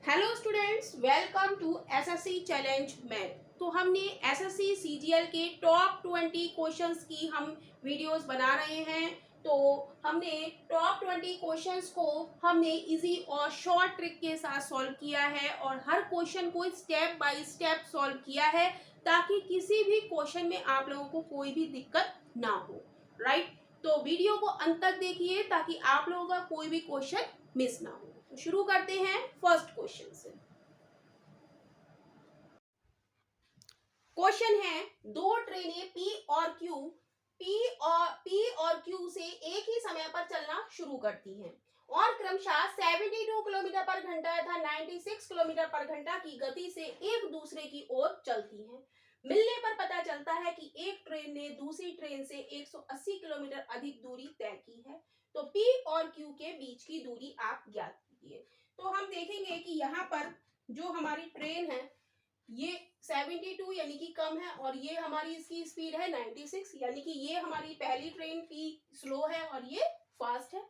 Hello students, welcome to SSC challenge math. तो हमने SSC CGL के टॉप 20 क्वेश्चंस की हम वीडियोस बना रहे हैं। तो हमने टॉप 20 क्वेश्चंस को हमने इजी और शॉर्ट ट्रिक के साथ सॉल्व किया है और हर क्वेश्चन को स्टेप बाय स्टेप सॉल्व किया है ताकि किसी भी क्वेश्चन में आप लोगों को कोई भी दिक्कत ना हो। राइट, तो वीडियो को अंत तक देखिए ताकि आप लोगों का कोई भी क्वेश्चन मिस ना हो। तो शुरू करते हैं फर्स्ट क्वेश्चन से। क्वेश्चन है, दो ट्रेनें पी और क्यू से एक ही समय पर चलना शुरू करती हैं और क्रमशः 72 किलोमीटर पर घंटा तथा 96 किलोमीटर पर घंटा की गति से एक दूसरे की ओर चलती हैं। मिलने पर पता चलता है कि एक ट्रेन ने दूसरी ट्रेन से 180 किलोमीटर अधिक दूरी तय की है। तो पी और क्यू के बीच की दूरी आप ज्ञात कीजिए। तो हम देखेंगे कि यहाँ पर जो हमारी ट्रेन है ये 72 यानी कि कम है और ये हमारी इसकी स्पीड है 96 यानी कि ये हमारी पहली ट्रेन पी स्लो है और ये फास्ट है।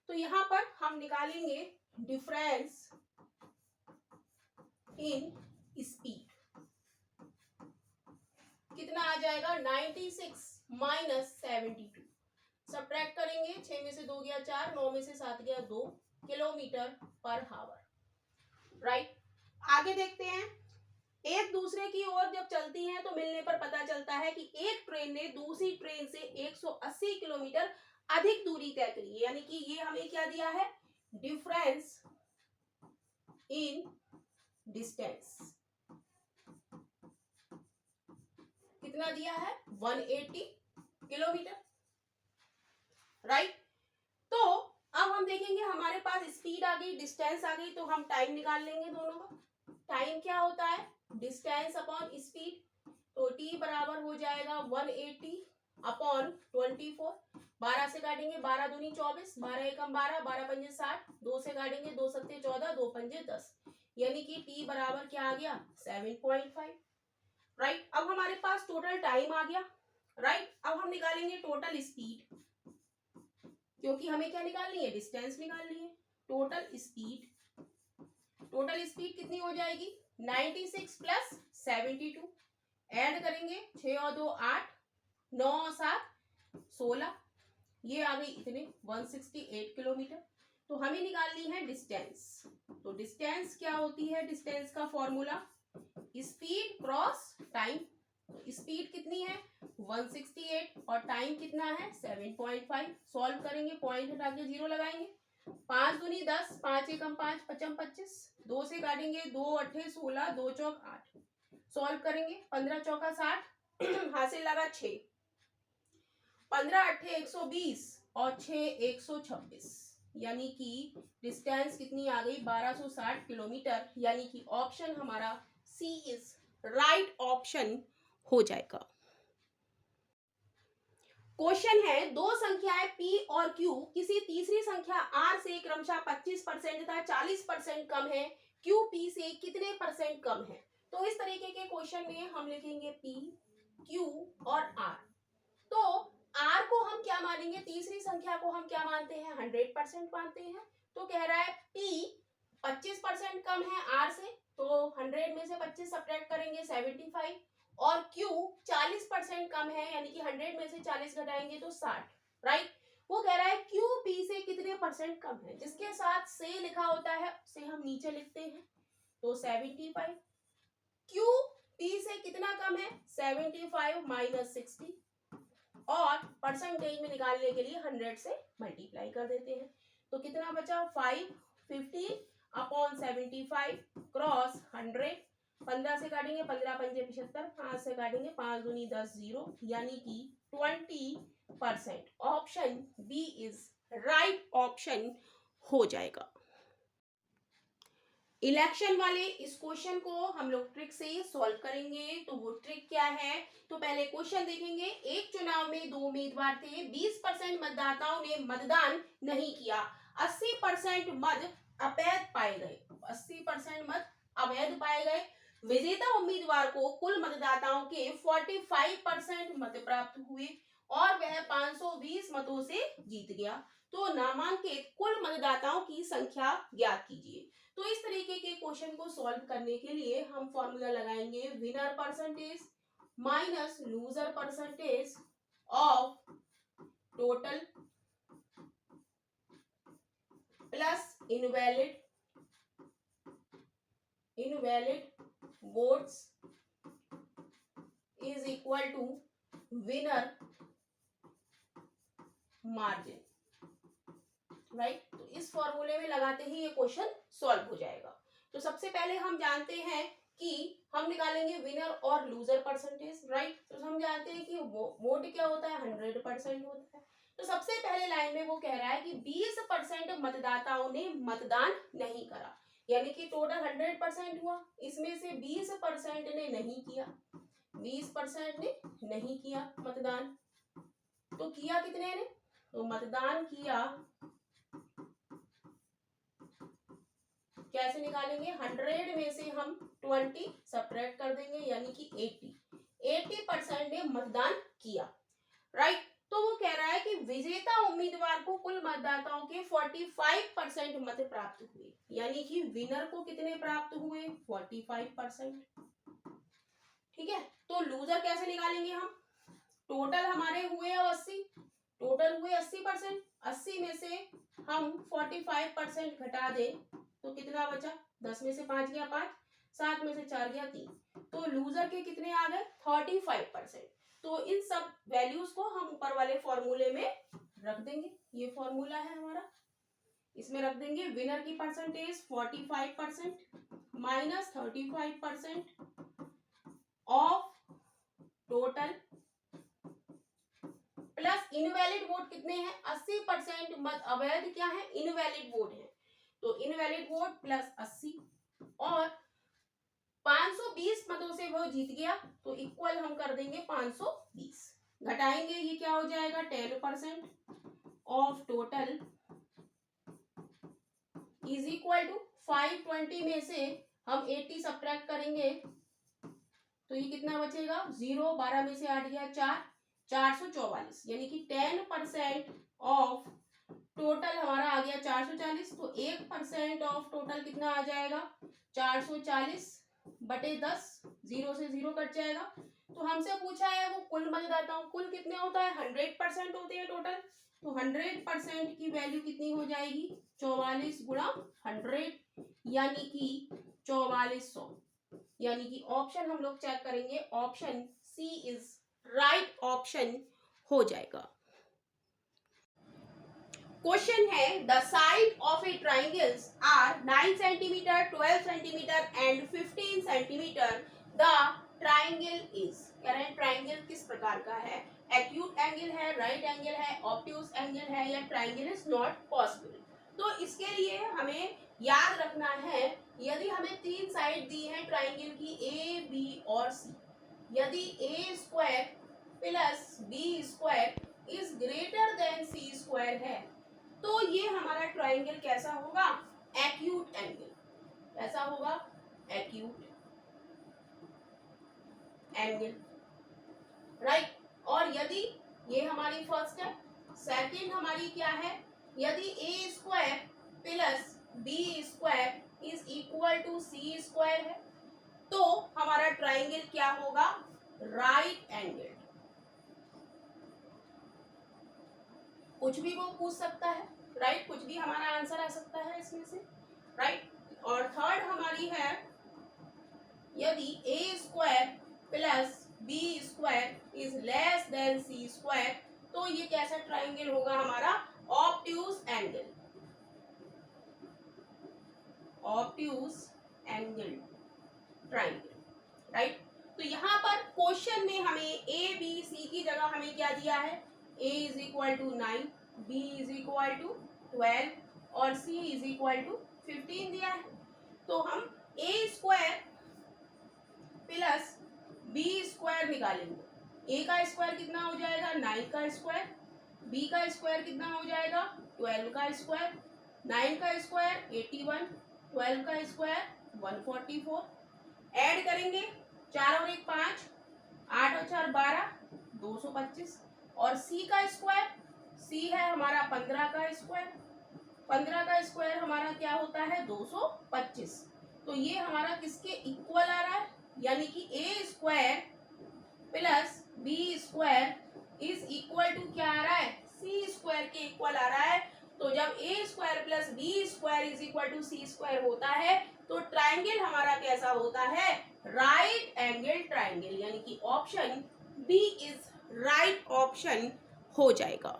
तो यहाँ पर हम निकालेंगे डिफरेंस इन स्पीड। कितना आ जाएगा 96 माइनस 72। सब्ट्रैक्ट करेंगे, 6 में से 2 गया 4, 9 में से 7 गया 2 किलोमीटर पर हावर। राइट, आगे देखते हैं। एक दूसरे की ओर जब चलती हैं तो मिलने पर पता चलता है कि एक ट्रेन ने दूसरी ट्रेन से 180 किलोमीटर अधिक दूरी तय करी है, यानी कि ये हमें क्या दिया है, डिफरेंस इन डिस्टेंस। कितना दिया है 180 किलोमीटर। राइट, तो अब हम देखेंगे हमारे पास स्पीड आ गई, डिस्टेंस आ गई, तो हम टाइम निकाल लेंगे दोनों का। टाइम क्या होता है, डिस्टेंस अपॉन स्पीड। तो t बराबर हो जाएगा 180 अपॉन 24। 12 से काटेंगे, 12 दूनी 24, 12 एकम 12, 12 पंजे 60, 2 से काटेंगे 2 सत्ते 14, 2 पंजे 10, यानी कि t बराबर क्या आ गया 7.5। राइट, अब हमारे पास टोटल टाइम आ गया। राइट, अब हम निकालेंगे टोटल स्पीड, क्योंकि हमें क्या निकालनी है, डिस्टेंस निकालनी है। टोटल स्पीड कितनी हो जाएगी 96 प्लस 72। ऐड करेंगे 6 और 2 8, 9 और 7 16, ये आ गई इतने 168 किलोमीटर। तो हमें निकालनी है डिस्टेंस। तो डिस्टेंस क्या होती है, डिस्टेंस का फॉर्मूला स्पीड क्रॉस टाइम। तो स्पीड कितनी है 168 और टाइम कितना है 7.5। सॉल्व करेंगे, पॉइंट हटा के 0 लगाएंगे। 5 दूनी 10, 5 एकम 5, 55 25, 2 से काटेंगे 2 अट्ठे 16, 2 चौक 8। सॉल्व करेंगे, 15 चौका 60, हासिल लगा 6, 15 अट्ठे 120 और 6 126, यानी कि डिस्टेंस कितनी आ गई 1260 किलोमीटर, यानी कि ऑप्शन हमारा सी इज राइट ऑप्शन हो जाएगा। क्वेश्चन है, दो संख्याएं p और q किसी तीसरी संख्या r से क्रमशः 25% तथा 40% कम है, q p से कितने परसेंट कम है। तो इस तरीके के क्वेश्चन में हम लिखेंगे p, q और r। तो r को हम क्या मानेंगे, तीसरी संख्या को हम क्या मानते हैं 100% मानते हैं। तो कह रहा है p 25% कम है r से, तो 100 में से 25 सब्ट्रैक्ट करेंगे 75, और Q 40% कम है, यानी कि 100 में से 40 घटाएंगे तो 60। राइट, वो कह रहा है Q P से कितने परसेंट कम है, जिसके साथ से लिखा होता है उसे हम नीचे लिखते हैं। तो 75, Q P से कितना कम है 75 माइनस 60, और परसेंटेज में निकालने के लिए 100 से मल्टीप्लाई कर देते हैं। तो कितना बचा 550 अपॉन 75 क्रॉस 100। 15 से काटेंगे 15 पंजे 75, 5 से काटेंगे 5 दूनी 10 0, यानी कि 20%। Option B is right option हो जाएगा। इलेक्शन वाले इस क्वेश्चन को हम लोग ट्रिक से सॉल्व करेंगे। तो वो ट्रिक क्या है, तो पहले क्वेश्चन देखेंगे। एक चुनाव में 2 उम्मीदवार थे, 20% मतदाताओं ने मतदान नहीं किया, 80% मत अवैध पाए गए। 80% मत अवैध पाए गए। विजेता उम्मीदवार को कुल मतदाताओं के 45% मत प्राप्त हुए और वह 520 मतों से जीत गया। तो नामांकित कुल मतदाताओं की संख्या ज्ञात कीजिए। तो इस तरीके के क्वेश्चन को सॉल्व करने के लिए हम फॉर्मूला लगाएंगे winner percentage minus loser percentage of total plus invalid votes is equal to winner margin, right. तो इस फॉर्मूले में लगाते ही ये क्वेश्चन सॉल्व हो जाएगा। तो सबसे पहले हम जानते हैं कि हम निकालेंगे विनर और लूजर परसेंटेज, राइट। तो हम जानते हैं कि वोट क्या होता है, 100% होता है। तो सबसे पहले लाइन में वो कह रहा है कि 20% मतदाताओं ने मतदान नहीं करा, यानी कि टोटल 100% हुआ, इसमें से 20% ने नहीं किया, 20% ने नहीं किया मतदान। तो किया कितने ने, तो मतदान किया, कैसे निकालेंगे, 100 में से हम 20 सब्ट्रैक्ट कर देंगे, यानी कि 80% ने मतदान किया, राइट। तो वो कह रहा है कि विजेता उम्मीदवार को कुल मतदाताओं के 45% मत प्राप्त हुए, यानी कि विनर को कितने प्राप्त हुए, 45%, ठीक है। तो लूजर कैसे निकालेंगे हम, टोटल हमारे हुए अब 80, टोटल हुए 80%, 80 में से हम 45% घटा दें तो कितना बचा, 10 में से 5 गया 5, 7 में से 4 गया 3, तो लूजर के कितने आ गए, 35%। तो इन सब वैल्यूज को हम ऊपर वाले फॉर्मूले में रख देंगे, ये फॉर्मूला है हमारा, इसमें रख देंगे विनर की percentage 45% minus 35% of total plus invalid vote कितने हैं, 80% मत अवैध क्या है, इनवैलिड वोट है, तो इनवैलिड वोट प्लस 80 और 520 मतों से वो जीत गया, तो इक्वल हम कर देंगे 520, घटाएंगे ये क्या हो जाएगा, 10% of total is equal to 520 में से हम 80 सब्ट्रैक्ट करेंगे तो ये कितना बचेगा, 0, 12 में से 8 गया 4, 444, यानी कि 10% ऑफ टोटल हमारा आ गया 440, तो 1% ऑफ टोटल कितना आ जाएगा, 440 बटे 10, 0 से 0 कट जाएगा। तो हमसे पूछा है वो कुल मतदाताओं, कुल कितने होता है, 100% होते हैं टोटल, तो 100% की वैल्यू कितनी हो जाएगी, 44 गुणा 100, यानी कि 4400, यानी कि ऑप्शन हम लोग चेक करेंगे, option C is right option हो जाएगा। क्वेश्चन है the side of a triangles are 9 centimetre, 12 centimetre and 15 centimetre, the triangle is, कह रहे हैं ट्राइंगल किस प्रकार का है, एक्यूट एंगल है, राइट एंगल है, ऑब्ट्यूज एंगल है, या ट्राइंगल इज नॉट पॉसिबल। तो इसके लिए हमें याद रखना है, यदि हमें 3 साइड दी है ट्राइंगल की ए, बी और सी, यदि A square plus B square is greater than C square है, तो ये हमारा ट्राइंगल कैसा होगा, एक्यूट एंगल, कैसा होगा, एक्यूट एंगल, राइट। और यदि ये हमारी फर्स्ट है, सेकंड हमारी क्या है, यदि A square plus B square is equal to C square है, तो हमारा ट्राइंगल क्या होगा, राइट एंगल। कुछ भी वो पूछ सकता है, राइट, कुछ भी हमारा आंसर आ सकता है इसमें से, राइट। और थर्ड हमारी है, यदि A square plus B square is less than C square, तो ये कैसा ट्राइंगल होगा हमारा, obtuse angle, obtuse angle triangle, right. तो यहाँ पर क्वेश्चन में हमें ए बी सी की जगह हमें क्या दिया है, a is equal to 9, b is equal to 12 और c इज इक्वल टू 15 दिया है। तो हम a square plus b square निकालेंगे, a का स्क्वायर कितना हो जाएगा, 9 का स्क्वायर, b का स्क्वायर कितना हो जाएगा, 12 का स्क्वायर, 9 का स्क्वायर 81, 12 का स्क्वायर 144, ऐड करेंगे 4 और 1 5, 8 और 4 12, 225, और c का स्क्वायर, c है हमारा 15 का स्क्वायर, 15 का स्क्वायर हमारा क्या होता है 225, तो ये हमारा किसके इक्वल आ रहा है, यानी कि A square plus B square is equal to क्या आ रहा है, सी स्क्वायर के इक्वल आ रहा है। तो जब A square plus B square is equal to C square होता है तो ट्राइंगल हमारा कैसा होता है, राइट एंगल ट्राइंगल, यानी कि option B is right option हो जाएगा।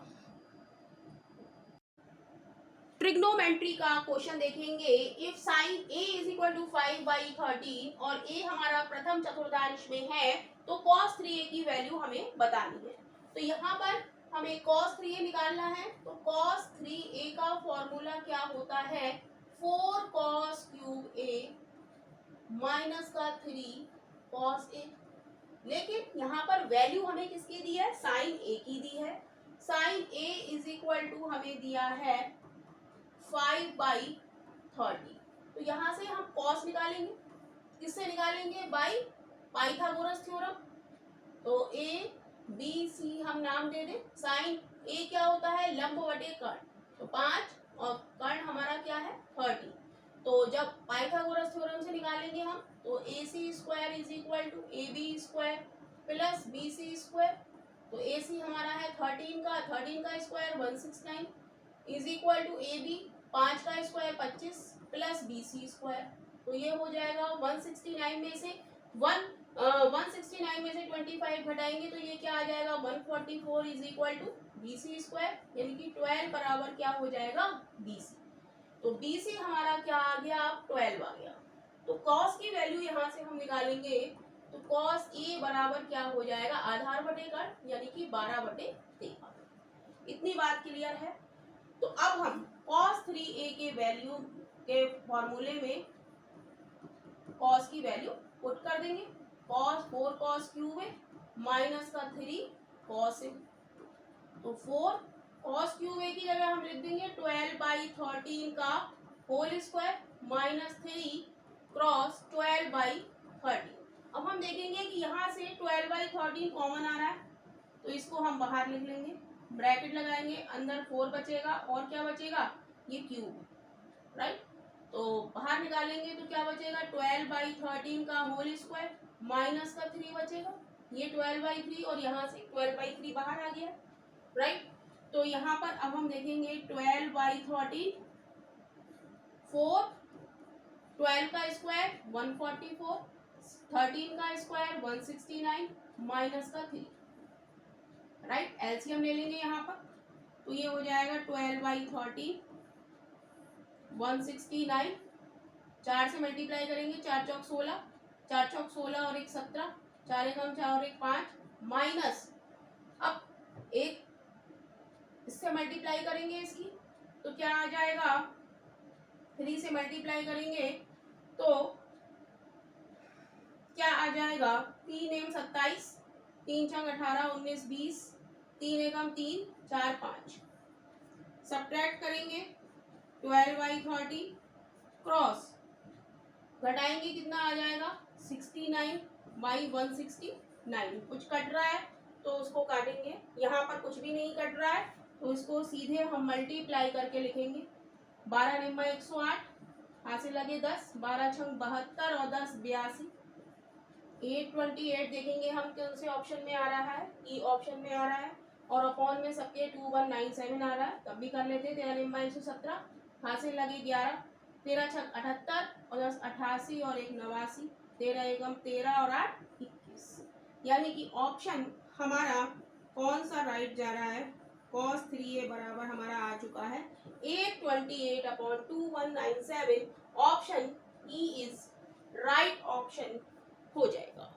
ट्रिग्नोमेट्री का क्वेश्चन देखेंगे। If sine a is equal to 5/13 और a हमारा प्रथम चतुर्थांश में है तो cos 3a की वैल्यू हमें बतानी है। तो यहाँ पर हमें cos 3a निकालना है। तो cos 3a का फॉर्मूला क्या होता है, 4 cos क्यूब a माइनस का 3 cos a। लेकिन यहाँ पर वैल्यू हमें किसकी दी है, साइन a की दी है। Sine a is equal to हमें दिया है 5/30। तो यहाँ से हम cos निकालेंगे, किससे निकालेंगे, बाई पाइथागोरस थ्योरम। तो a b c हम नाम दे दें। साइन a क्या होता है, लंब बटे कर्ण, तो 5 और कर्ण हमारा क्या है 30। तो जब पाइथागोरस थ्योरम से निकालेंगे हम तो ac square is equal to ab square plus bc square. तो ac हमारा है 13 का square 169 is equal to ab 5 का स्क्वायर 25 प्लस bc स्क्वायर। तो ये हो जाएगा 169 में से 169 में से 25 घटाएंगे तो ये क्या आ जाएगा 144 is equal to bc square, यानी कि 12 बराबर क्या हो जाएगा bc। तो bc हमारा क्या आ गया, 12 आ गया। तो cos की वैल्यू यहाँ से हम निकालेंगे तो cos a बराबर क्या हो जाएगा, आधार बटे कर्ण, यानी कि 12/13। इतनी बात क्लियर है। तो अब हम cos 3a के वैल्यू के फॉर्मूले में cos की वैल्यू पुट कर देंगे। cos 4 cos क्यूब है माइनस का 3 cos है। तो 4 cos क्यूब a की जगह हम लिख देंगे 12/13 का होल स्क्वायर माइनस 3 क्रॉस 12/13। अब हम देखेंगे कि यहाँ से 12/13 कॉमन आ रहा है तो इसको हम बाहर लिख लेंगे, ब्रैकेट लगाएंगे, अंदर 4 बचेगा और क्या बचेगा, ये क्यूब, राइट। तो बाहर निकालेंगे तो क्या बचेगा, 12/13 का होल स्क्वायर माइनस का 3 बचेगा, ये 12/3 और यहाँ से 12/3 बाहर आ गया, राइट। तो यहाँ पर अब हम देखेंगे 12/13 4, 12 का स्क्वायर 144, 13 का स्क्वायर 169 माइनस का 3, राइट। एलसीएम ले लेंगे यहाँ पर तो ये हो जाएगा 12/13 169, 4 से मल्टीप्लाई करेंगे, 4 चौक 16, 4 चौक 16 और 1 17, 4 एकम 4 और 1 5 माइनस, अब एक इससे मल्टीप्लाई करेंगे इसकी तो क्या आ जाएगा, 3 से मल्टीप्लाई करेंगे तो क्या आ जाएगा, 3 एम 27, 3 छंग 18 19 20, 3 एकम 3 4 5, सब्ट्रैक्ट करेंगे 12/13 क्रॉस घटाएंगे कितना आ जाएगा 69/169। कुछ कट रहा है तो उसको काटेंगे, यहाँ पर कुछ भी नहीं कट रहा है तो इसको सीधे हम मल्टीप्लाई करके लिखेंगे। 12 निम्मा 108, हासिल लगे 10, 12 छंग 72 और 10 82, 828 देखेंगे हम कौन से ऑप्शन में आ रहा है, ई ऑप्शन में आ रहा है और अपॉन में सबके 2197 आ रहा है, तब भी कर लेते। 13 निम्मा 117, हासिल लगे 11, 13 छक 78 और 10 88 और 1 89, 13 एकम 13 और 8 21, यानी कि ऑप्शन हमारा कौन सा राइट जा रहा है, cos 3a बराबर हमारा आ चुका है 828/2197। Option E is right option हो जाएगा।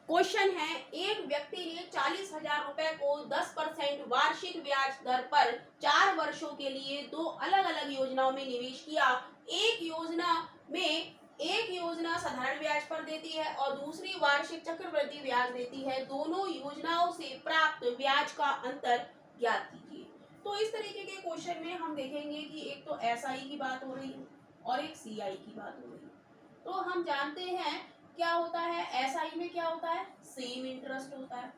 क्वेश्चन है, एक व्यक्ति ने 40,000 रुपए को 10% वार्षिक ब्याज दर पर 4 वर्षों के लिए 2 अलग अलग योजनाओं में निवेश किया। एक योजना साधारण ब्याज पर देती है और दूसरी वार्षिक चक्रवृद्धि ब्याज देती है। दोनों योजनाओं से प्राप्त ब्याज का अंतर ज्ञात कीजिए। तो इस तरीके के क्वेश्चन में हम देखेंगे कि एक तो एसआई की बात हो रही है और एक सीआई की बात हो रही है। तो हम जानते हैं क्या होता है, एसआई में क्या होता है, सेम इंटरेस्ट होता है।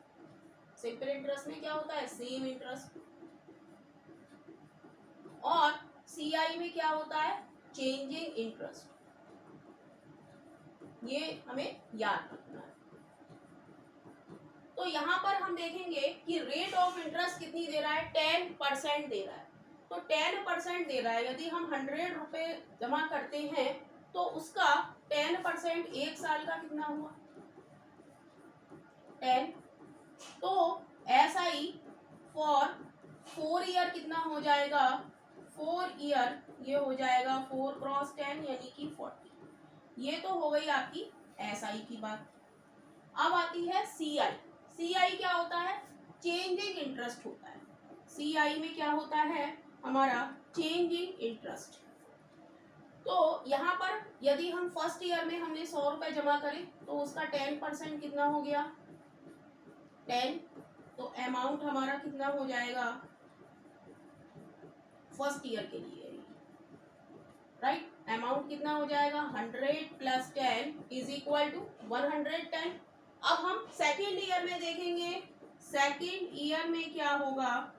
सिंपल इंटरेस्ट में क्या होता है, सेम इंटरेस्ट। और CI में क्या होता है, चेंजिंग इंटरेस्ट, ये हमें याद रखना है। तो यहाँ पर हम देखेंगे कि रेट ऑफ इंटरेस्ट कितनी दे रहा है, 10% दे रहा है। तो 10% दे रहा है, यदि हम 100 रुपए जमा करते हैं तो उसका 10% एक साल का कितना हुआ, 10। तो SI फॉर 4 ईयर कितना हो जाएगा, 4 ईयर, ये हो जाएगा 4 क्रॉस 10 यानी कि 40। ये तो हो गई आपकी SI की बात। अब आती है CI। CI क्या होता है, चेंजिंग इंटरेस्ट होता है। CI में क्या होता है हमारा, चेंजिंग इंटरेस्ट। तो यहाँ पर यदि हम फर्स्ट ईयर में हमने 100 रुपए जमा करे तो उसका 10% कितना हो गया, 10। तो अमाउंट हमारा कितना हो जाएगा फर्स्ट ईयर के लिए, राइट, अमाउंट कितना हो जाएगा, 100 प्लस 10 इज इक्वल टू 110। अब हम सेकेंड ईयर में देखेंगे, सेकेंड ईयर में क्या होगा,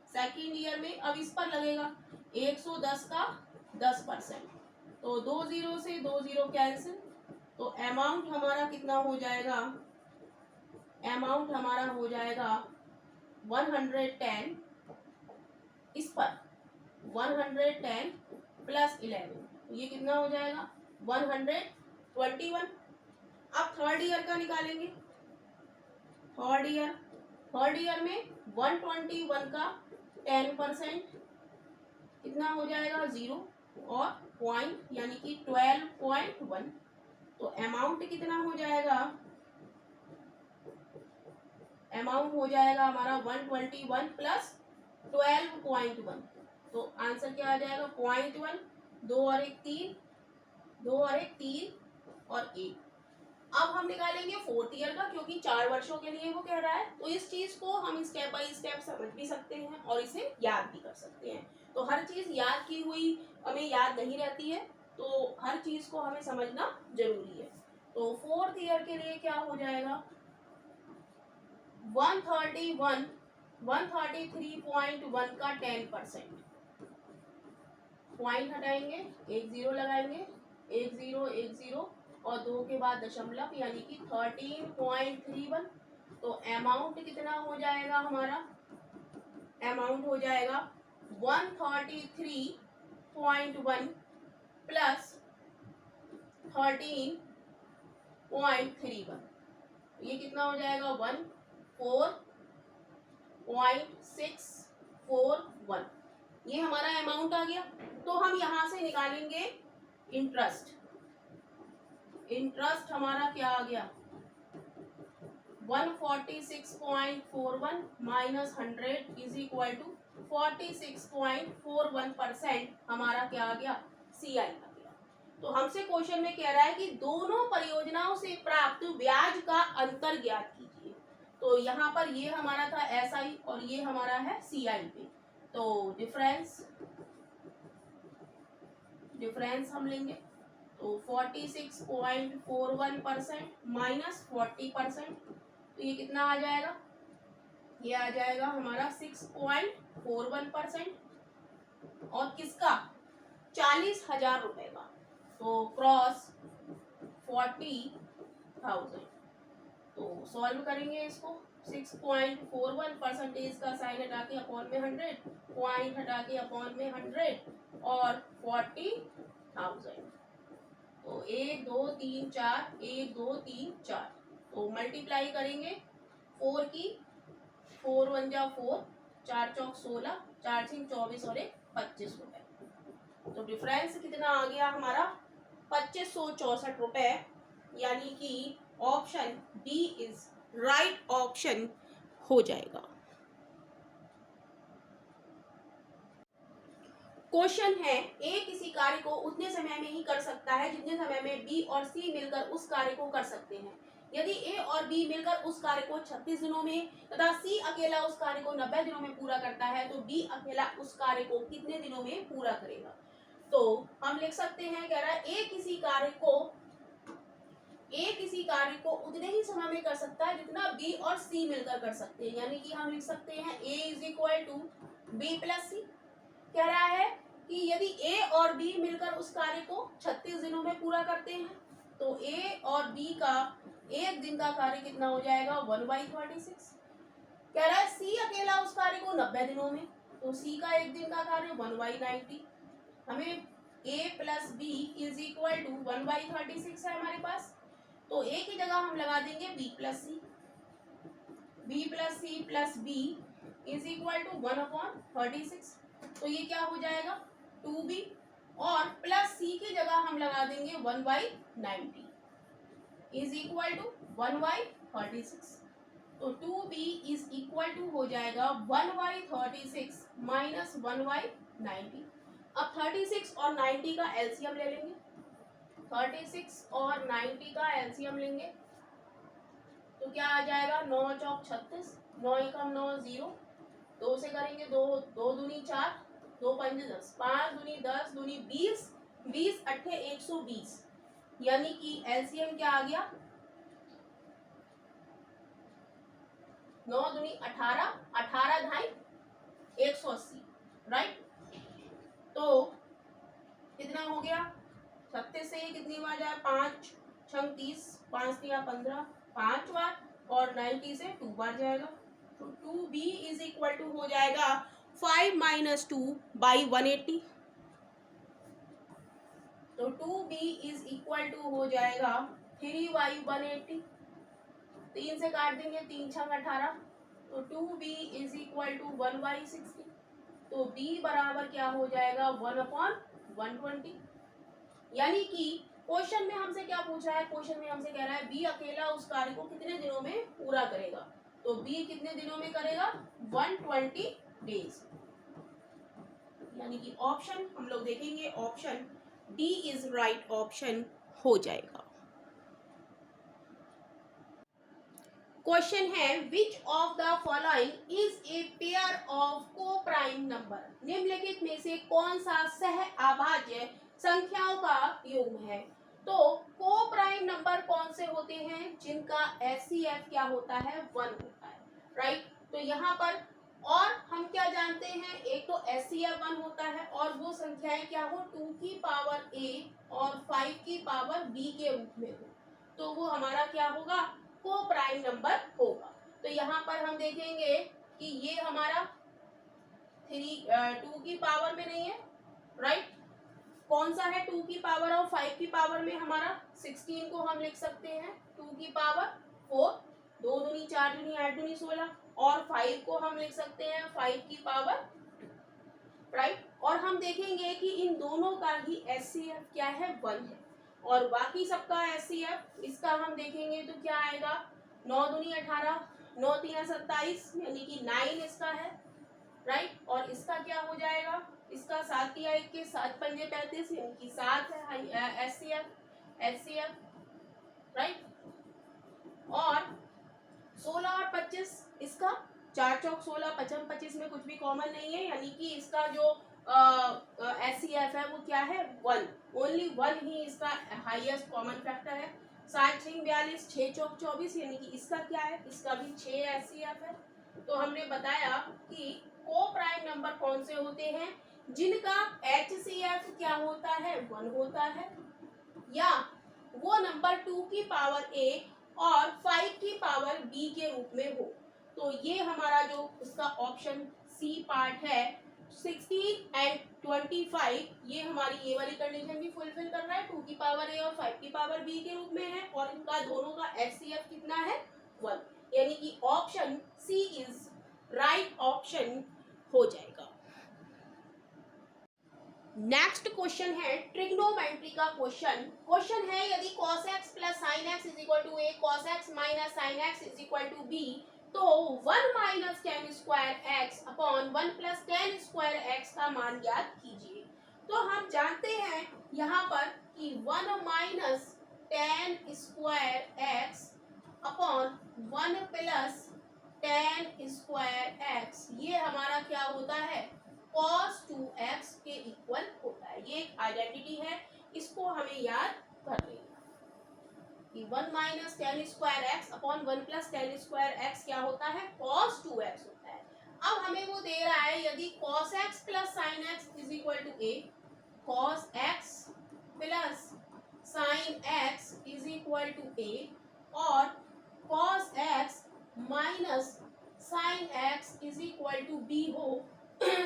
सेकेंड ईयर में अब इस पर लगेगा 110 का 10%, तो 2 जीरो से 2 जीरो कैंसिल, तो अमाउंट हमारा कितना हो जाएगा, अमाउंट हमारा हो जाएगा 110, इस पर 110 प्लस 11, ये कितना हो जाएगा 121। अब थर्ड ईयर का निकालेंगे, थर्ड ईयर में 121 का 10% कितना हो जाएगा 0 और पॉइंट यानी कि 12.1। तो अमाउंट कितना हो जाएगा, अमाउंट हो जाएगा हमारा 121 प्लस 12.1, तो आंसर क्या आ जाएगा 0.1, 2 और 1 3, 2 और 1 3 और 1। अब हम निकालेंगे फोर्थ ईयर का, क्योंकि 4 वर्षों के लिए वो कह रहा है, तो इस चीज को हम स्टेप बाय स्टेप समझ भी सकते हैं और इसे याद भी कर सकते हैं। तो हर चीज याद की हुई हमें याद नहीं रहती है, तो हर चीज को हमें समझना जरूरी है। तो फोर्थ ईयर के लिए क्या हो जाएगा, 133.1 का 10%, पॉइंट हटाएंगे, 1 जीरो लगाएंगे, 1 जीरो 1 जीरो और 2 के बाद दशमलव यानी कि 13.31। तो अमाउंट कितना हो जाएगा हमारा, अमाउंट हो जाएगा 133.1 प्लस 13.31, ये कितना हो जाएगा 14.641, ये हमारा अमाउंट आ गया। तो हम यहां से निकालेंगे इंटरेस्ट, इंटरेस्ट हमारा क्या आ गया 146.41 माइनस 100 इज इक्वल टू 46.41% हमारा क्या आ गया, CI आ गया। तो हमसे क्वेश्चन में कह रहा है कि दोनों परियोजनाओं से प्राप्त ब्याज का अंतर ज्ञात कीजिए। तो यहाँ पर ये हमारा था SI और ये हमारा है CI पे। तो डिफरेंस हम लेंगे, तो 46.41% माइनस 40%, तो ये कितना आ जाएगा, ये आ जाएगा हमारा 6.41%, और किसका 40,000 रुपए का, तो क्रॉस 40,000। तो सॉल्व करेंगे इसको, 6.41% का साइन हटा के अपॉन में 100, पॉइंट हटा के अपॉन में 100 और 40,000। तो 1 2 3 4, 1 2 3 4, तो मल्टीप्लाई करेंगे 4 की, 4 1 जा 4, 4 चौक 16, 4 6 24 और 1 25 रुपए। तो डिफरेंस कितना आ गया हमारा 2564 रुपए, यानी कि option B is right option हो जाएगा। क्वेश्चन है, ए किसी कार्य को उतने समय में ही कर सकता है जितने समय में बी और सी मिलकर उस कार्य को कर सकते हैं। यदि ए और बी मिलकर उस कार्य को 36 दिनों में तथा सी अकेला उस कार्य को 90 दिनों में पूरा करता है, तो बी अकेला उस कार्य को कितने दिनों में पूरा करेगा। तो हम लिख सकते हैं, कह रहा है ए किसी कार्य को उतने ही समय में कर सकता है जितना बी और सी मिलकर कर सकते हैं, यानी कि हम लिख सकते हैं A is equal to B plus C. कह रहा है कि यदि ए और बी मिलकर उस कार्य को 36 दिनों में पूरा करते हैं तो ए और बी का एक दिन का कार्य कितना हो जाएगा 1/36। कह रहा है सी अकेला उस कार्य को 90 दिनों में, तो सी का एक दिन का कार्य 1/90। हमें a plus B is equal to 1/36 है हमारे पास, तो a की जगह हम लगा देंगे b plus C. b plus C plus b is equal to 1/36, तो ये क्या हो जाएगा 2b, और प्लस c की जगह हम लगा देंगे 1/90 इज इक्वल टू 1/36, तो 2b इज इक्वल टू हो जाएगा 1/36 माइनस 1/90। अब 36 और 90 का एलसीएम ले लेंगे, 36 और 90 का एलसीएम लेंगे तो क्या आ जाएगा 9 चौक 36, 9 एकम 9 0, 2 से करेंगे 2, 2 दूनी 4, 2 पंजे 10, 5 दूनी 10, दूनी 20, 20 अट्ठे 120, यानी कि एलसीएम क्या आ गया 9 दूनी 18, 18 ढाई 180, राइट। तो कितना हो गया 36 से कितनी बार जाए 5 छंग 30, 5 दिया 15, 5 बार, और 90 से 2 बार जाएगा, तो 2b इज इक्वल टू हो जाएगा 5 माइनस 2/180, तो 2b इज इक्वल टू हो जाएगा 3/180, 3 से काट देंगे 3 छंग 18, तो 2b इज इक्वल टू 1/60, तो b बराबर क्या हो जाएगा 1/120। यानी कि क्वेश्चन में हमसे क्या पूछ रहा है, क्वेश्चन में हमसे कह रहा है बी अकेला उस कार्य को कितने दिनों में पूरा करेगा, तो बी कितने दिनों में करेगा 120 डेज, यानी कि ऑप्शन हम लोग देखेंगे option D is right option हो जाएगा। क्वेश्चन है which of the following is a pair of को प्राइम नंबर, निम्नलिखित में से कौन सा सह अभाज्य संख्याओं का युग्म है। तो को प्राइम नंबर कौन से होते हैं जिनका एचसीएफ क्या होता है 1 होता है, राइट। तो यहाँ पर और हम क्या जानते हैं, एक तो एचसीएफ 1 होता है और वो संख्याएं क्या हो 2 की पावर a और 5 की पावर b के रूप में हो, तो वो हमारा क्या होगा को प्राइम नंबर होगा। तो यहाँ पर हम देखेंगे कि ये हमारा 2 की पावर में नहीं है, राइट। कौन सा है 2 की पावर और 5 की पावर में, हमारा 16 को हम लिख सकते हैं 2 की पावर 4, 2 दूनी 4 दूनी 8 दूनी 16, और 5 को हम लिख सकते हैं 5 की पावर, राइट। और हम देखेंगे कि इन दोनों का ही एचसीएफ क्या है 1 है, और बाकी सबका एचसीएफ इसका हम देखेंगे तो क्या आएगा 9 दूनी 18, 9 तीन 27, यानी कि 9 इसका है, राइट। और इसका क्या हो जाएगा, इसका 7 या 1 के 7 पंजे 35, यानी कि 7 है एचसीएफ, राइट। और 16 और 25 इसका 4 चौक 16, 55 25 में कुछ भी कॉमन नहीं है, यानी कि इसका जो एचसीएफ है वो क्या है 1, ओनली 1 ही इसका हाईएस्ट कॉमन फैक्टर है। 7 6 42, 6 चौक 24, यानी कि इसका क्या है, इसका भी 6 एचसीएफ है। तो हमने बताया कि को प्राइम नंबर कौन से होते हैं जिनका एचसीएफ क्या होता है 1 होता है, या वो नंबर 2 की पावर a और 5 की पावर b के रूप में हो। तो ये हमारा जो उसका ऑप्शन सी पार्ट है 16 एंड 25, ये हमारी ये वाली कंडीशन भी फुलफिल कर रहा है, 2 की पावर a और 5 की पावर b के रूप में है, और इनका दोनों का एचसीएफ कितना है 1, यानी कि option C is right option हो जाएगा। नेक्स्ट क्वेश्चन है ट्रिग्नोमेट्री का क्वेश्चन है यदि cos x plus sin x is equal to a, cos x minus sin x is equal to b, तो 1 minus tan square x upon 1 plus tan square x का मान ज्ञात कीजिए। तो हम जानते हैं यहाँ पर कि 1 minus tan square x upon 1 plus tan square x, ये हमारा क्या होता है cos 2x के इक्वल होता है। ये एक आइडेंटिटी है, इसको हमें याद कर लेना कि 1 minus tan square x upon 1 plus tan square x क्या होता है cos 2x होता है। अब हमें वो दे रहा है यदि cos x plus sin x is equal to a, cos x plus sin x is equal to a और cos x minus sin x is equal to b हो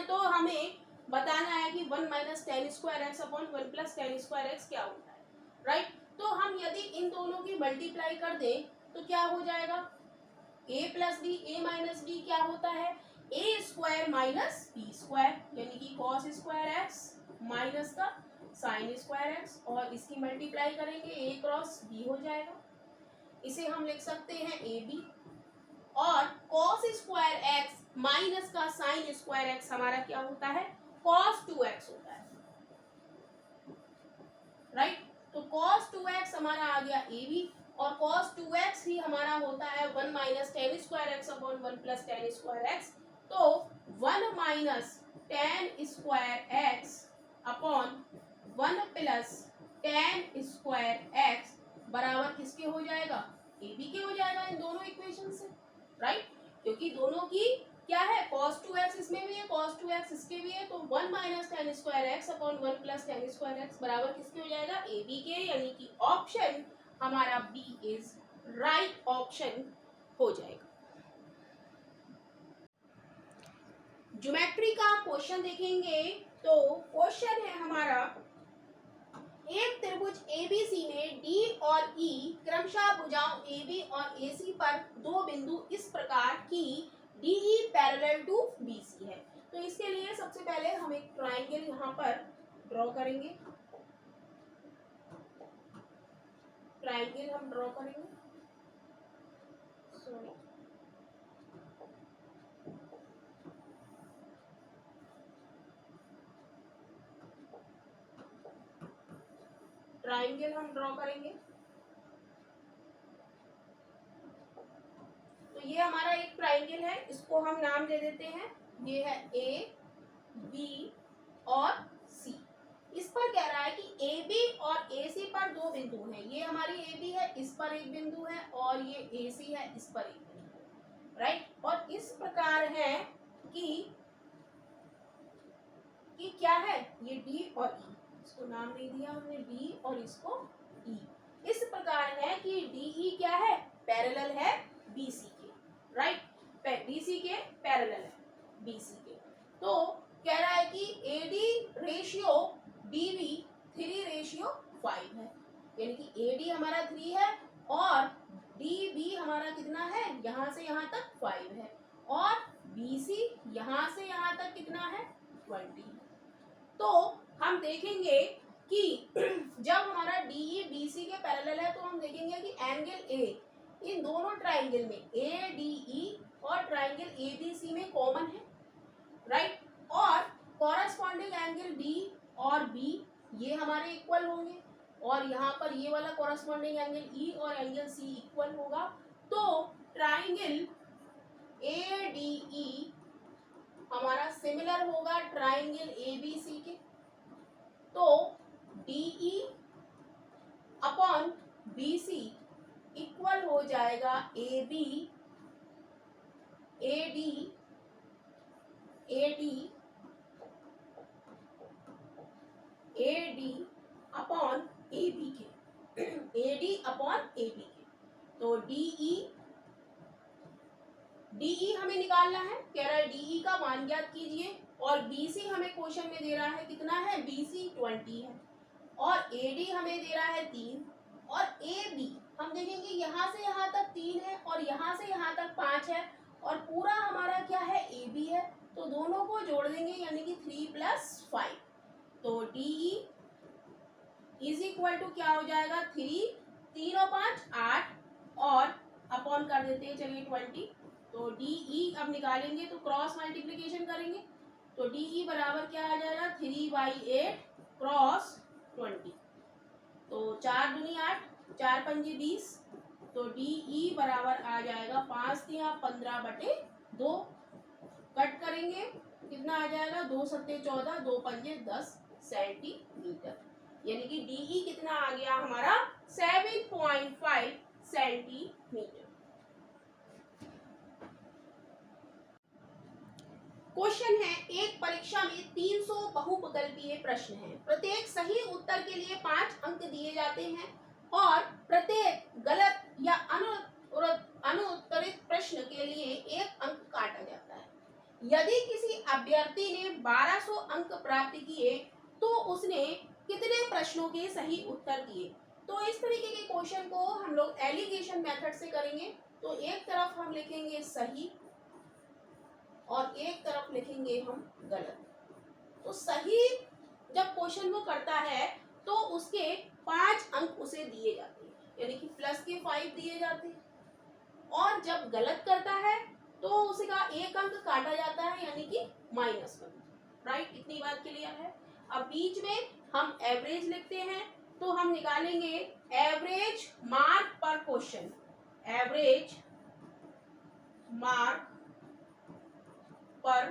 तो हमें बताना है कि 1 minus tan square x upon 1 plus tan square x क्या होता है, राइट। तो हम यदि इन दोनों की मल्टीप्लाई कर दें तो क्या हो जाएगा, a plus B, A minus B क्या होता है, A square minus B square, यानी कि कॉस स्क्वायर एक्स माइनस का साइन स्क्वायर एक्स, और इसकी मल्टीप्लाई करेंगे a क्रॉस b हो जाएगा। इसे हम लिख सकते हैं ए बी, और कॉस स्क्वायर एक्स माइनस का साइन स्क्वायर एक्स हमारा क्या होता है, cos 2x होता है, राइट। तो cos 2x हमारा आ गया ए बी, और cos 2x ही हमारा होता है 1 minus tan square x upon 1 plus tan square x. तो 1 minus tan square x upon 1 plus tan square x बराबर किसके हो जाएगा, ए बी के हो जाएगा इन दोनों इक्वेशन से, राइट। क्योंकि दोनों की क्या है, cos 2x इसमें भी है, cos 2x इसके भी है, तो 1 minus tan square x upon 1 plus tan square x बराबर किसके हो जाएगा, ए बी के, यानी कि ऑप्शन हमारा बी इज राइट ऑप्शन हो जाएगा। ज्योमेट्री का क्वेश्चन देखेंगे तो क्वेश्चन है हमारा, एक त्रिभुज एबीसी में डी और ई क्रमशः भुजाओं AB और AC पर दो बिंदु इस प्रकार की DE पैरेलल टू BC है। तो इसके लिए सबसे पहले हम एक ट्रायंगल यहाँ पर ड्रॉ करेंगे, ट्रायंगल हम ड्रॉ करेंगे, ट्रायंगल हम ड्रॉ करेंगे। तो ये हमारा एक ट्रायंगल है, इसको हम नाम दे देते हैं, ये है ए बी और सी। इस पर कह रहा है कि ए बी और ए सी पर दो बिंदु हैं, ये हमारी ए बी है, इस पर एक बिंदु है, और ये ए सी है, इस पर एक बिंदु है, राइट। और इस प्रकार है कि क्या है, ये डी और ई, इसको नाम नहीं दिया हमने, डी और इसको ई। इस प्रकार है कि डी ई क्या है, पैरेलल है बीसी के, राइट, बीसी के पैरेलल है, बीसी के। तो कह रहा है कि एडी रेशियो डीबी 3:5 है, यानी कि एडी हमारा 3 है और डीबी हमारा कितना है, यहाँ से यहाँ तक 5 है, और बीसी यहाँ से यहाँ तक कितना है, 20 है। तो हम देखेंगे कि जब हमारा डीई बीसी के पैरेलल है तो हम देखेंगे कि एंगल ए इन दोनों ट्राइंगल में ए डी ई और ट्राइंगल ए बी सी में कॉमन है, राइट। और कॉरस्पॉन्डिंग एंगल डी और बी ये हमारे इक्वल होंगे, और यहाँ पर ये वाला कॉरस्पॉन्डिंग एंगल ई और एंगल सी इक्वल होगा। तो ट्राइंगल ए डी ई हमारा सिमिलर होगा ट्राइंगल ए बी सी के। तो D E upon B C equal हो जाएगा A B A D A D A D upon A B के, A D upon A B के। तो D ई हमें निकालना है, कह रहा है डी ई का मान ज्ञात कीजिए, और बी सी हमें क्वेश्चन में दे रहा है कितना है, बी सी 20 है, और ए डी हमें दे रहा है 3, और ए बी हम देखेंगे यहाँ से यहाँ तक 3 है और यहाँ से यहाँ तक 5 है, और पूरा हमारा क्या है, ए बी है। तो दोनों को जोड़ देंगे यानी कि 3 + 5, तो D E is equal to क्या हो जाएगा, 3 और 5 8, और अपॉन कर देते हैं चलिए 20। तो डी ई अब निकालेंगे तो क्रॉस मल्टीप्लिकेशन करेंगे, तो डी ई बराबर क्या आ जाएगा, 3/8 क्रॉस 20, तो 4 दूनी 8, 4 पंजे 20, तो डी ई बराबर आ जाएगा 5 × 15/2, कट करेंगे कितना आ जाएगा, 2 × 7 = 14, 2 पंजे 10 सेंटीमीटर, यानी कि डी ई कितना आ गया हमारा, 7.5 सेंटीमीटर। क्वेश्चन है, एक परीक्षा में 300 बहुविकल्पीय प्रश्न हैं। प्रत्येक सही उत्तर के लिए 5 अंक दिए जाते हैं और प्रत्येक गलत या अनुत्तरित प्रश्न के लिए 1 अंक काटा जाता है। यदि किसी अभ्यर्थी ने 1200 अंक प्राप्त किए तो उसने कितने प्रश्नों के सही उत्तर दिए? तो इस तरीके के क्वेश्चन को हम लोग एलिगेशन मेथड से करेंगे। तो एक तरफ हम लिखेंगे सही और एक तरफ लिखेंगे हम गलत। तो सही जब क्वेश्चन वो करता है तो उसके 5 अंक उसे दिए जाते हैं, यानी कि प्लस के 5 दिए जाते हैं। और जब गलत करता है तो उसका 1 अंक काटा जाता है, यानी कि -1। राइट, इतनी बात क्लियर है। अब बीच में हम एवरेज लिखते हैं, तो हम निकालेंगे एवरेज मार्क पर क्वेश्चन। एवरेज मार्क पर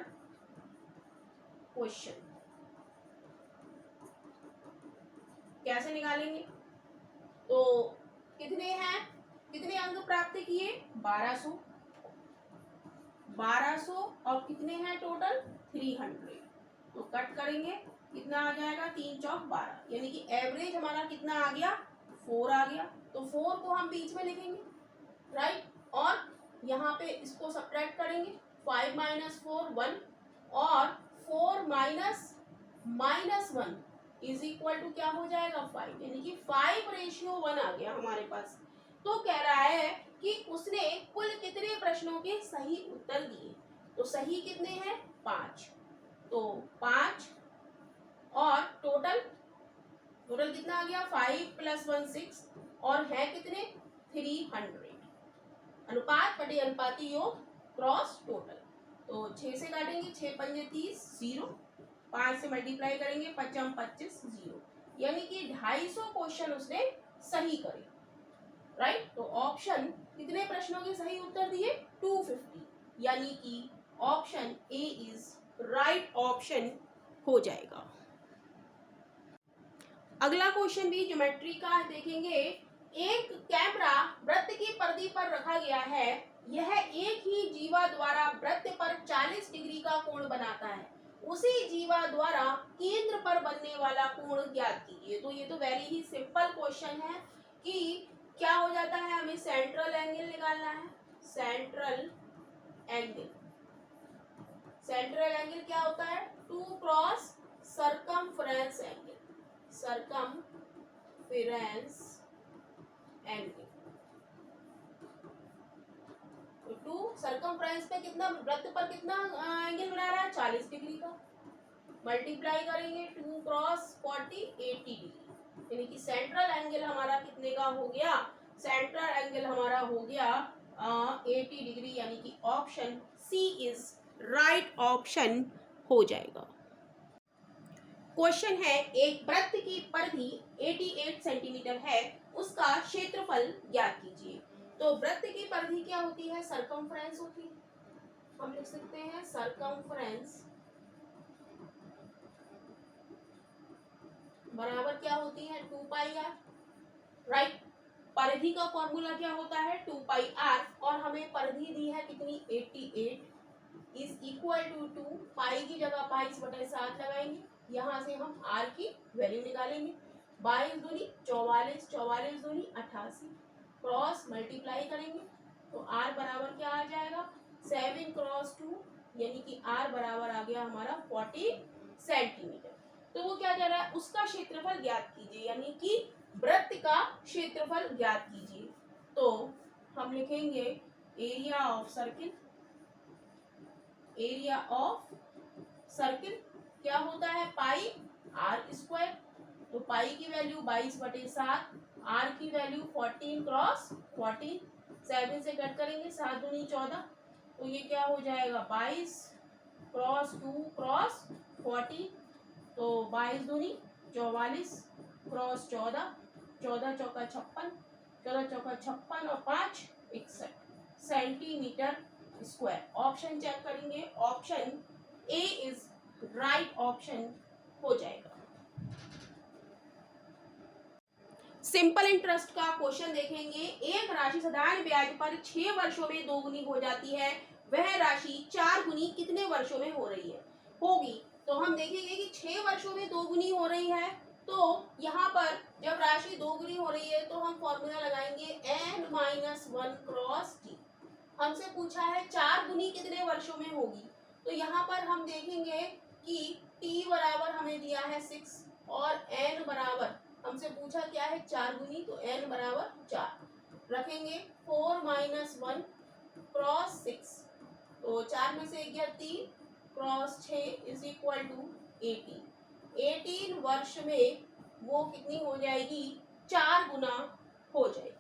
क्वेश्चन कैसे निकालेंगे? तो कितने हैं, कितने अंक प्राप्त किए? 1200 और कितने हैं टोटल? 300। तो कट करेंगे, कितना आ जाएगा? 3 चौक 12, यानी कि एवरेज हमारा कितना आ गया? 4 आ गया। तो 4 को हम बीच में लिखेंगे, राइट। और यहाँ पे इसको सब्ट्रैक्ट करेंगे, 5 - 4 1 और 4 - -1 इज इक्वल टू क्या हो जाएगा? 5, यानी कि 5:1 आ गया हमारे पास। तो कह रहा है कि उसने कुल कितने प्रश्नों के सही उत्तर दिए? तो सही कितने हैं? 5। तो 5 और टोटल कितना आ गया? 5 + 1 6 और है कितने? 300। अनुपात बटे अनुपाती योग क्रॉस टोटल। तो 6 से काटेंगे, 6 पंजे 30 0, 5 से मल्टीप्लाई करेंगे 5 25 0, यानी कि 250 क्वेश्चन उसने सही करे। राइट। तो ऑप्शन कितने प्रश्नों के सही उत्तर दिए? 250, यानी कि option A is right option हो जाएगा। अगला क्वेश्चन भी ज्योमेट्री का देखेंगे। एक कैमरा वृत्त की परिधि पर रखा गया है। यह एक ही जीवा द्वारा वृत्त पर 40 डिग्री का कोण बनाता है। उसी जीवा द्वारा केंद्र पर बनने वाला कोण ज्ञात कीजिए। तो ये तो वेरी ही सिंपल क्वेश्चन है कि क्या हो जाता है, हमें सेंट्रल एंगल निकालना है। सेंट्रल एंगल, सेंट्रल एंगल क्या होता है? 2 cross circumference angle, circumference angle. तो 2 सर्कमफ्रेंस पे कितना, वृत्त पर कितना एंगल बना रहा है? 40 डिग्री का। मल्टीप्लाई करेंगे 2 क्रॉस 40 80 डिग्री, यानी कि सेंट्रल एंगल हमारा कितने का हो गया? सेंट्रल एंगल हमारा हो गया 80 डिग्री, यानी कि option C is right option हो जाएगा। क्वेश्चन है, एक वृत्त की परिधि 88 सेंटीमीटर है, उसका क्षेत्रफल ज्ञात कीजिए। तो वृत्त की परिधि क्या होती है? सर्कमफ्रेंस होती है। हम लिख सकते हैं सर्कमफ्रेंस बराबर क्या होती है? 2πr। राइट। परिधि का फॉर्मूला क्या होता है? 2πr, और हमें परिधि दी है कितनी? 88 इज इक्वल टू 2 पाई की जगह 22/7 लगाएंगे। यहाँ से हम r की वैल्यू निकालेंगे। 22 दूनी 44, 44 दूनी 88, क्रॉस मल्टीप्लाई करेंगे तो r बराबर क्या आ जाएगा? 7 क्रॉस 2, यानी कि r बराबर आ गया हमारा 40 सेंटीमीटर। तो वो क्या कह रहा है? उसका क्षेत्रफल ज्ञात कीजिए, यानी कि वृत्त का क्षेत्रफल ज्ञात कीजिए। तो हम लिखेंगे area of circle. Area of circle क्या होता है? पाई r स्क्वायर। तो पाई की वैल्यू 22/7, r की वैल्यू 14 क्रॉस 14, 7 से कट करेंगे 7 दूनी 14, तो ये क्या हो जाएगा? 22 क्रॉस 2 क्रॉस 40, तो 22 दूनी 44 क्रॉस 14, 14 चौका 56, 14 चौका 56 और 5 61 सेंटीमीटर स्क्वायर। ऑप्शन चेक करेंगे, option A is right option हो जाएगा। सिंपल इंटरेस्ट का क्वेश्चन देखेंगे। एक राशि साधारण ब्याज पर 6 वर्षों में दोगुनी हो जाती है, वह राशि 4 गुनी कितने वर्षों में हो रही है होगी। तो हम देखेंगे कि 6 वर्षों में 2 गुनी हो रही है। तो यहाँ पर जब राशि 2 गुनी हो रही है तो हम फॉर्मूला लगाएंगे n-1 क्रॉस t। हमसे पूछा है 4 गुनी कितने वर्षों में होगी। तो यहाँ पर हम देखेंगे कि t बराबर हमें दिया है 6 और n बराबर हमसे पूछा क्या है 4 गुनी, तो n बराबर 4 रखेंगे। 4-1 क्रॉस 6, तो 4 में से 1 गया 3 क्रॉस 6 इज इक्वल टू 18 वर्ष में वो कितनी हो जाएगी 4 गुना हो जाएगी।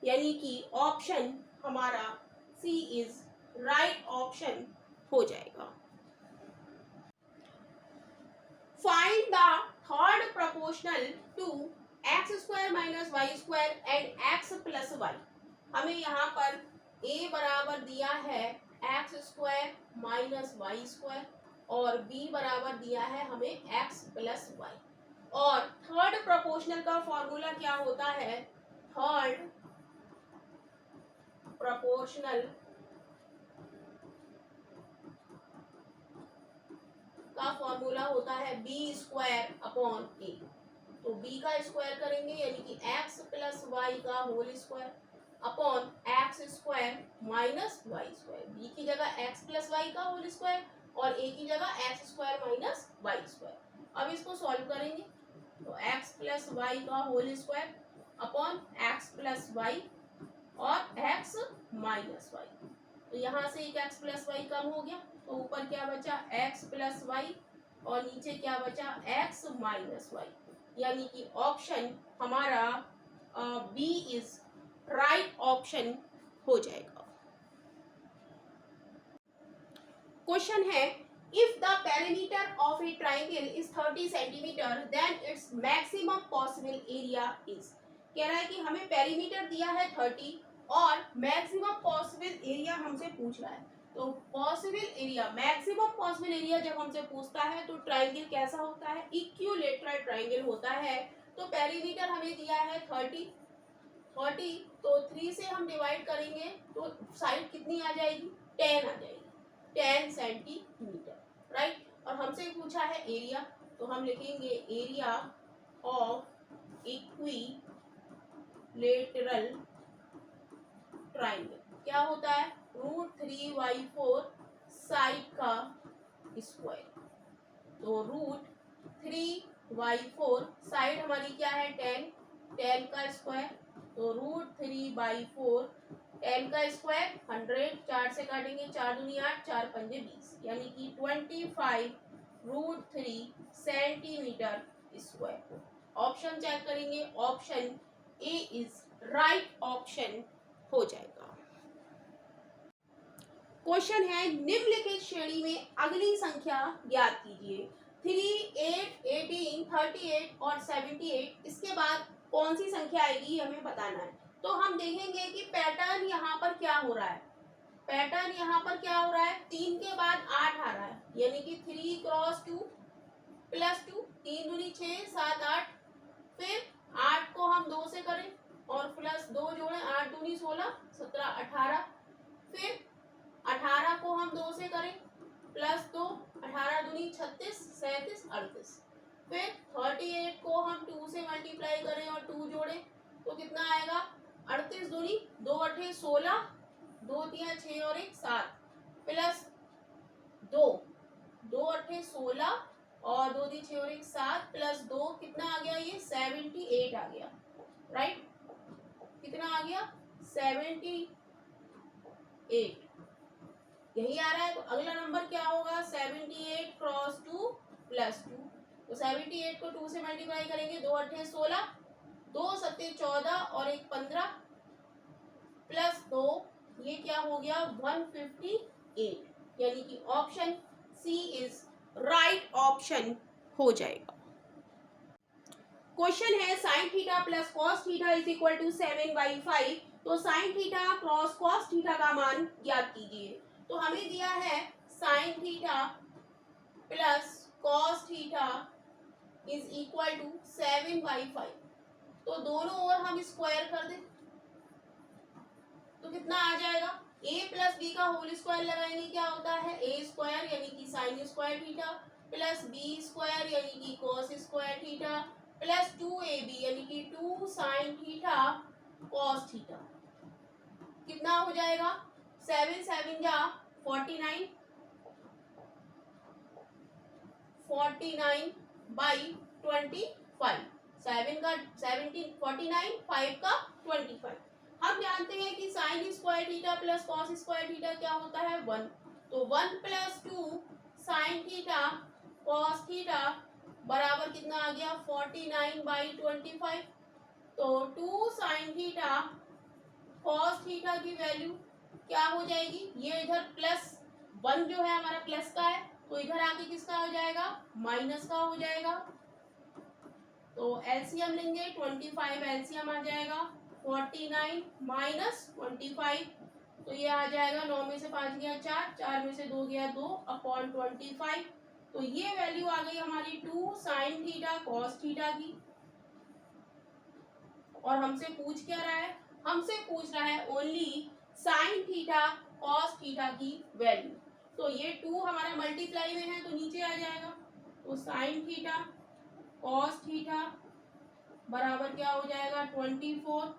यानी कि ऑप्शन हमारा सी इज राइट ऑप्शन हो जाएगा। Find the third proportional to x square minus y square and x plus y. हमें यहाँ पर a बराबर दिया है x square minus y square और b बराबर दिया है हमें एक्स प्लस वाई। और थर्ड प्रोपोर्शनल का फॉर्मूला क्या होता है, थर्ड प्रोपोर्शनल का फॉर्मूला होता है बी स्क्वायर अपॉन ए। तो b का स्क्वायर करेंगे यानी कि x प्लस वाई का whole square upon x square minus y square. b की जगह x प्लस वाई का होल स्क्वायर और a की जगह x square minus y square. अब इसको सॉल्व करेंगे तो x प्लस वाई का whole square upon x plus y और x माइनस वाई। तो यहाँ से एक x प्लस वाई कम हो गया तो ऊपर क्या बचा x प्लस वाई और नीचे क्या बचा x माइनस वाई। यानी कि ऑप्शन हमारा बी इज राइट ऑप्शन हो जाएगा। क्वेश्चन है if the perimeter of a triangle is 30 centimetre then its maximum possible area is. कह रहा है कि हमें पेरीमीटर दिया है 30 और मैक्सिमम पॉसिबल एरिया हमसे पूछ रहा है। तो possible area maximum possible area जब हमसे पूछता है तो ट्राइंगल कैसा होता है, इक्विलैटरल ट्राइंगल होता है। तो पेरीमीटर हमें दिया है 30 तो 3 से हम डिवाइड करेंगे तो साइड कितनी आ जाएगी 10 आ जाएगी, 10 सेंटीमीटर, राइट। और हमसे पूछा है एरिया तो हम लिखेंगे एरिया ऑफ इक्विलैटरल ट्राइंगल क्या होता है √3/4 साइड का स्क्वायर। तो √3/4 साइड हमारी क्या है 10 का स्क्वायर। तो √3/4 10 का स्क्वायर 100, 4 से काटेंगे 4 दूनी 8 4 पंजे 20 यानी कि 25√3 सेंटीमीटर स्क्वायर। ऑप्शन चेक करेंगे, option A is right option हो जाएगा। क्वेश्चन है निम्नलिखित श्रेणी में अगली संख्या ज्ञात कीजिए 3, 8, 18, 38 और 78। इसके बाद कौन सी संख्या आएगी हमें बताना है। तो हम देखेंगे कि पैटर्न यहाँ पर क्या हो रहा है, पैटर्न यहाँ पर क्या हो रहा है 3 के बाद 8 आ रहा है यानी कि 3 क्रॉस 2 प्लस 2 3 दूनी 6 7 8। फिर 8 को हम 2 से करें और प्लस 2 जोड़ें 8 दूनी 16 17 18। फिर 18 को हम 2 से करें प्लस 2 18 दूनी 36 37 38। फिर 38 को हम 2 से मल्टीप्लाई करें और 2 जोड़ें तो कितना आएगा 38 दूनी 2 8 16 2 3 6 और 1 7 प्लस 2 2 8 16 और 2 3 6 और 1 7 प्लस 2 कितना आ गया ये 78 आ गया, राइट। कितना आ गया 78 यही आ रहा है। तो अगला नंबर क्या होगा 78 क्रॉस 2 प्लस 2। तो 78 को 2 से मल्टीप्लाई करेंगे 2 8 16 2 7 14 और 1 15 प्लस 2 ये क्या हो गया 158 यानी कि option C is right option हो जाएगा। क्वेश्चन है sine theta plus cos theta is equal to 7/5। तो sine theta cross cos theta का मान ज्ञात कीजिए। तो हमें दिया है sine theta plus cos theta is equal to 7/5। तो दोनों ओर हम स्क्वायर कर दें तो कितना आ जाएगा ए प्लस बी का होल स्क्वायर लगाएंगे क्या होता है ए स्क्वायर यानी कि sine square theta plus B square यानी कि cos square theta plus 2ab यानी कि 2 साइन थीटा कॉस थीटा। कितना हो जाएगा 7 7 जा 49 बाई 25 7 का 17 49 5 का 25। हम जानते हैं कि sine square theta plus cos square theta क्या होता है 1। तो 1 plus 2 sine theta cos theta बराबर कितना आ गया 49 बाई 25। तो 2 साइन थीटा कॉस थीटा की वैल्यू क्या हो जाएगी, ये इधर प्लस 1 जो है हमारा प्लस का है तो इधर आके किसका हो जाएगा माइनस का हो जाएगा। तो एलसीएम लेंगे 25 एलसीएम आ जाएगा 49 माइनस 25 तो ये आ जाएगा 9 में से 5 गया 4 4 में से 2 गया 2 अपॉन 25। तो ये वैल्यू आ गई हमारी 2 साइन थीटा कॉस थीटा की। और हमसे पूछ क्या रहा है, हमसे पूछ रहा है only sine theta cos theta की वैल्यू। तो ये 2 हमारा मल्टीप्लाई में है तो नीचे आ जाएगा। तो साइन थीटा कॉस थीटा बराबर क्या हो जाएगा 24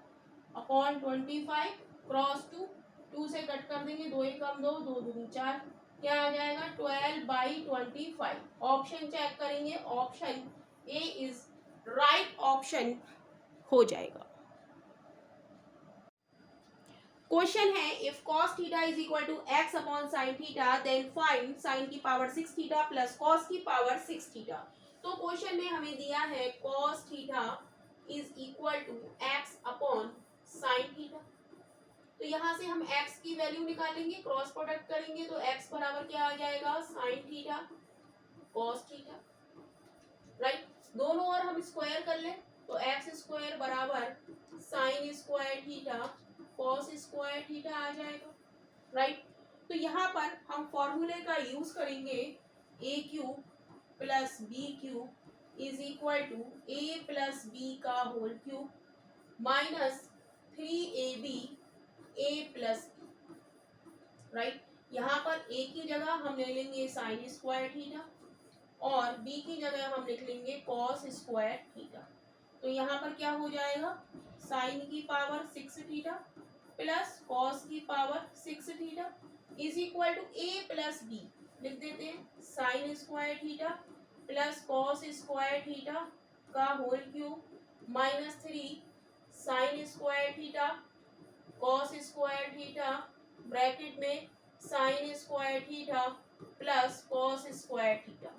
अपॉन 25 क्रॉस 2 2 से कट कर देंगे 2 1 कम 2 2 दूनी 4 क्या आ जाएगा 12 बाई 25। ऑप्शन चेक करेंगे option A is right option हो जाएगा। क्वेश्चन है if cos theta is equal to x upon sine theta then find sine की पावर 6 थीटा प्लस cos की पावर 6 थीटा। तो क्वेश्चन में हमें दिया है cos theta is equal to x upon sine theta. तो यहाँ से हम x की वैल्यू निकालेंगे क्रॉस प्रोडक्ट करेंगे तो x बराबर क्या आ जाएगा sine theta cos theta right. दोनों ओर हम स्क्वायर कर लें तो x स्क्वायर बराबर sine square theta cos square theta आ जाएगा राइट। तो यहाँ पर हम फॉर्मूले का यूज करेंगे A cube plus B cube is equal to A plus B का whole cube minus 3ab A plus B right. यहाँ पर ए की जगह हम ले लेंगे साइन स्क्वायर थीटा और बी की जगह हम लिख लेंगे कॉस स्क्वायर थीटा। तो यहाँ पर क्या हो जाएगा साइन की पावर 6 थीटा प्लस कॉस की power 6 theta is equal to A plus B लिख देते हैं sine square theta plus cos square theta का whole cube minus 3 sine square theta cos square theta bracket में sine square theta plus cos square theta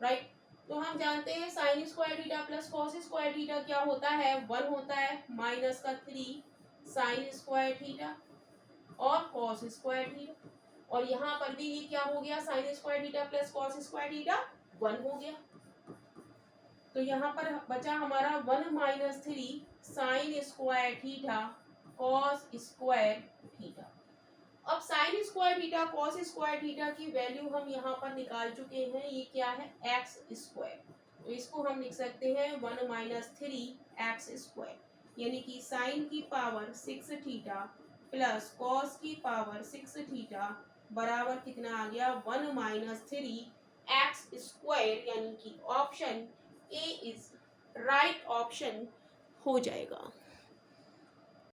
right. तो हम जानते हैं sine square theta plus cos square theta क्या होता है 1 होता है माइनस का 3 साइन स्क्वायर थीटा और कॉस स्क्वायर थीटा और यहाँ पर भी ये क्या हो गया sine square theta plus cos square theta 1 हो गया। तो यहाँ पर बचा हमारा 1 minus 3 sine square theta cos square theta. अब sine square theta cos square theta की वैल्यू हम यहाँ पर निकाल चुके हैं, ये क्या है एक्स स्क्वायर। तो इसको हम लिख सकते हैं 1 माइनस 3 एक्स स्क्वायर यानी कि साइन की पावर 6 थीटा प्लस कॉस की पावर 6 थीटा बराबर कितना आ गया 1 माइनस 3 एक्स स्क्वायर यानी कि option A is right option हो जाएगा।